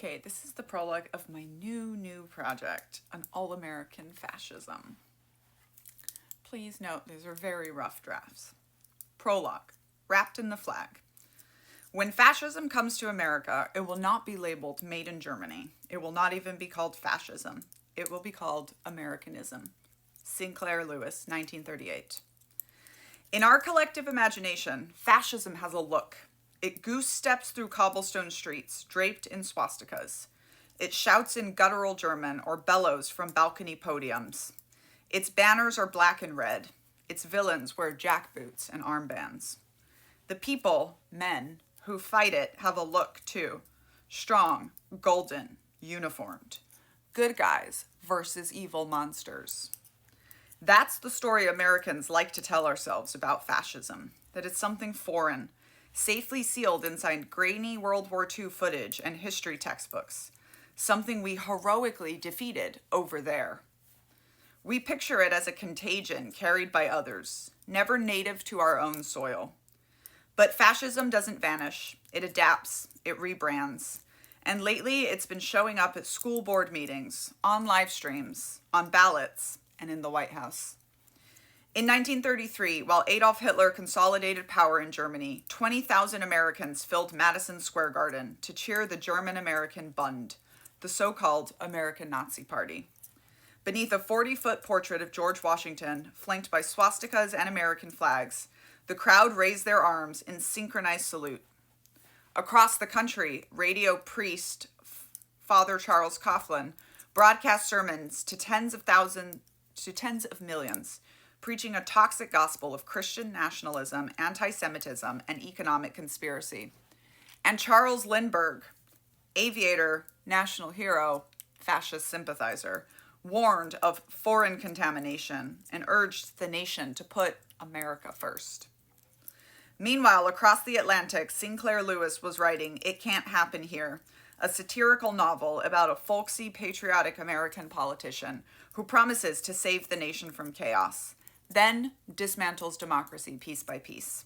Okay, this is the prologue of my new project, an all-American fascism. Please note these are very rough drafts. Prologue, wrapped in the flag. When fascism comes to America, it will not be labeled made in Germany. It will not even be called fascism. It will be called Americanism. Sinclair Lewis, 1938. In our collective imagination, fascism has a look. It goose steps through cobblestone streets, draped in swastikas. It shouts in guttural German or bellows from balcony podiums. Its banners are black and red. Its villains wear jackboots and armbands. The people, men, who fight it have a look too. Strong, golden, uniformed. Good guys versus evil monsters. That's the story Americans like to tell ourselves about fascism, that it's something foreign, safely sealed inside grainy World War II footage and history textbooks, something we heroically defeated over there. We picture it as a contagion carried by others, never native to our own soil. But fascism doesn't vanish, it adapts, it rebrands, and lately it's been showing up at school board meetings, on live streams, on ballots, and in the White House. In 1933, while Adolf Hitler consolidated power in Germany, 20,000 Americans filled Madison Square Garden to cheer the German-American Bund, the so-called American Nazi Party. Beneath a 40-foot portrait of George Washington, flanked by swastikas and American flags, the crowd raised their arms in synchronized salute. Across the country, radio priest Father Charles Coughlin broadcast sermons to tens of millions, preaching a toxic gospel of Christian nationalism, anti-Semitism, and economic conspiracy. And Charles Lindbergh, aviator, national hero, fascist sympathizer, warned of foreign contamination and urged the nation to put America first. Meanwhile, across the Atlantic, Sinclair Lewis was writing It Can't Happen Here, a satirical novel about a folksy, patriotic American politician who promises to save the nation from chaos, then dismantles democracy piece by piece.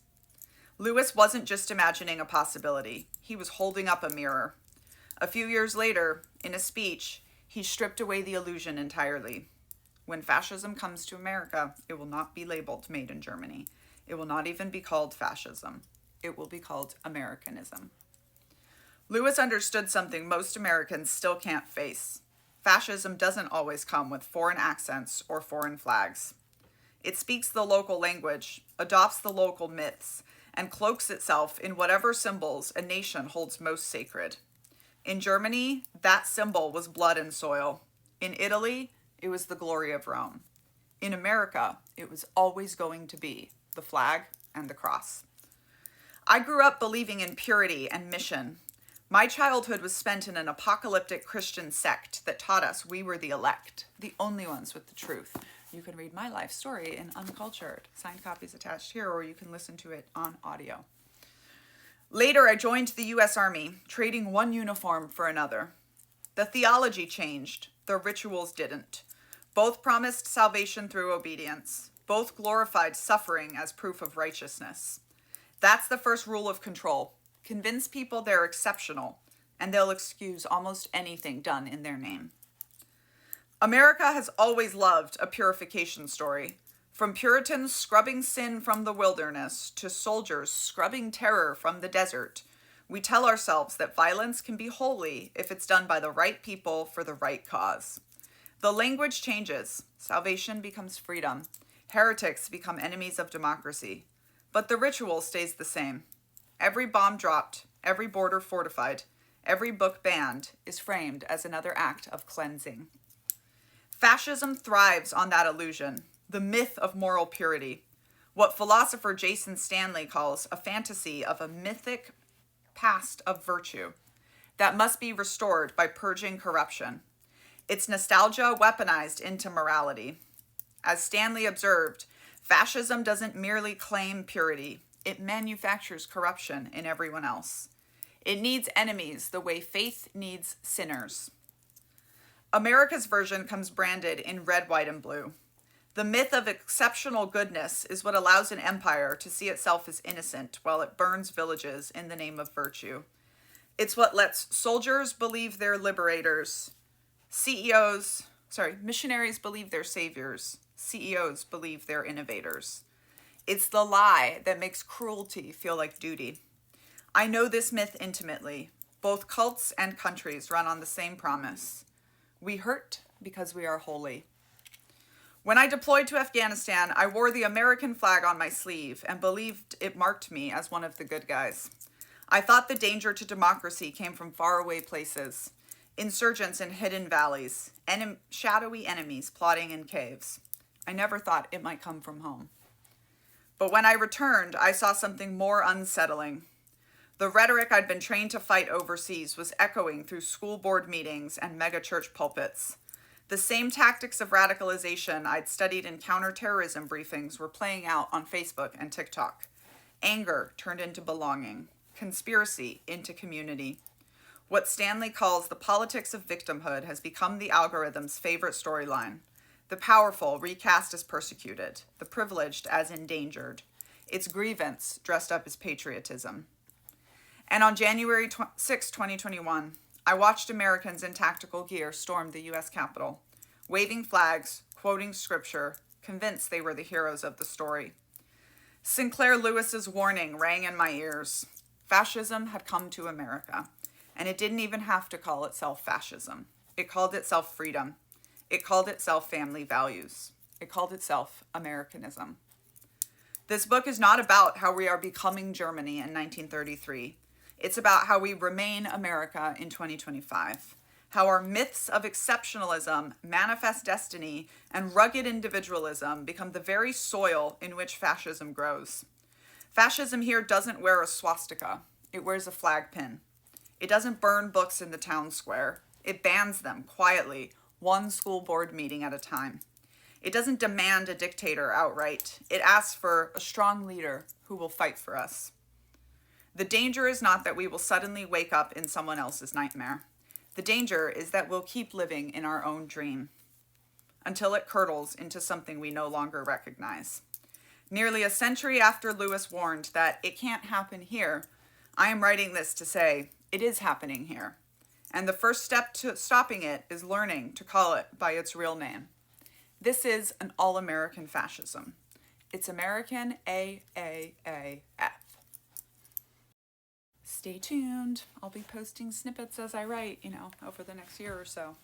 Lewis wasn't just imagining a possibility, he was holding up a mirror. A few years later, in a speech, he stripped away the illusion entirely. When fascism comes to America, it will not be labeled made in Germany. It will not even be called fascism. It will be called Americanism. Lewis understood something most Americans still can't face. Fascism doesn't always come with foreign accents or foreign flags. It speaks the local language, adopts the local myths, and cloaks itself in whatever symbols a nation holds most sacred. In Germany, that symbol was blood and soil. In Italy, it was the glory of Rome. In America, it was always going to be the flag and the cross. I grew up believing in purity and mission. My childhood was spent in an apocalyptic Christian sect that taught us we were the elect, the only ones with the truth. You can read my life story in Uncultured, signed copies attached here, or you can listen to it on audio. Later, I joined the U.S. Army, trading one uniform for another. The theology changed, the rituals didn't. Both promised salvation through obedience. Both glorified suffering as proof of righteousness. That's the first rule of control. Convince people they're exceptional, and they'll excuse almost anything done in their name. America has always loved a purification story. From Puritans scrubbing sin from the wilderness to soldiers scrubbing terror from the desert, we tell ourselves that violence can be holy if it's done by the right people for the right cause. The language changes. Salvation becomes freedom. Heretics become enemies of democracy. But the ritual stays the same. Every bomb dropped, every border fortified, every book banned is framed as another act of cleansing. Fascism thrives on that illusion, the myth of moral purity, what philosopher Jason Stanley calls a fantasy of a mythic past of virtue that must be restored by purging corruption. It's nostalgia weaponized into morality. As Stanley observed, fascism doesn't merely claim purity, it manufactures corruption in everyone else. It needs enemies the way faith needs sinners. America's version comes branded in red, white, and blue. The myth of exceptional goodness is what allows an empire to see itself as innocent while it burns villages in the name of virtue. It's what lets soldiers believe they're liberators, missionaries believe they're saviors, CEOs believe they're innovators. It's the lie that makes cruelty feel like duty. I know this myth intimately. Both cults and countries run on the same promise. We hurt because we are holy. When I deployed to Afghanistan, I wore the American flag on my sleeve and believed it marked me as one of the good guys. I thought the danger to democracy came from faraway places, insurgents in hidden valleys, shadowy enemies plotting in caves. I never thought it might come from home. But when I returned, I saw something more unsettling. The rhetoric I'd been trained to fight overseas was echoing through school board meetings and megachurch pulpits. The same tactics of radicalization I'd studied in counterterrorism briefings were playing out on Facebook and TikTok. Anger turned into belonging, conspiracy into community. What Stanley calls the politics of victimhood has become the algorithm's favorite storyline. The powerful recast as persecuted, the privileged as endangered. Its grievance dressed up as patriotism. And on January 6, 2021, I watched Americans in tactical gear storm the U.S. Capitol, waving flags, quoting scripture, convinced they were the heroes of the story. Sinclair Lewis's warning rang in my ears. Fascism had come to America, and it didn't even have to call itself fascism. It called itself freedom. It called itself family values. It called itself Americanism. This book is not about how we are becoming Germany in 1933. It's about how we remain America in 2025, how our myths of exceptionalism, manifest destiny, and rugged individualism become the very soil in which fascism grows. Fascism here doesn't wear a swastika. It wears a flag pin. It doesn't burn books in the town square. It bans them quietly, one school board meeting at a time. It doesn't demand a dictator outright. It asks for a strong leader who will fight for us. The danger is not that we will suddenly wake up in someone else's nightmare. The danger is that we'll keep living in our own dream until it curdles into something we no longer recognize. Nearly a century after Lewis warned that it can't happen here, I am writing this to say it is happening here. And the first step to stopping it is learning to call it by its real name. This is an all-American fascism. It's American AAAF. Stay tuned. I'll be posting snippets as I write, over the next year or so.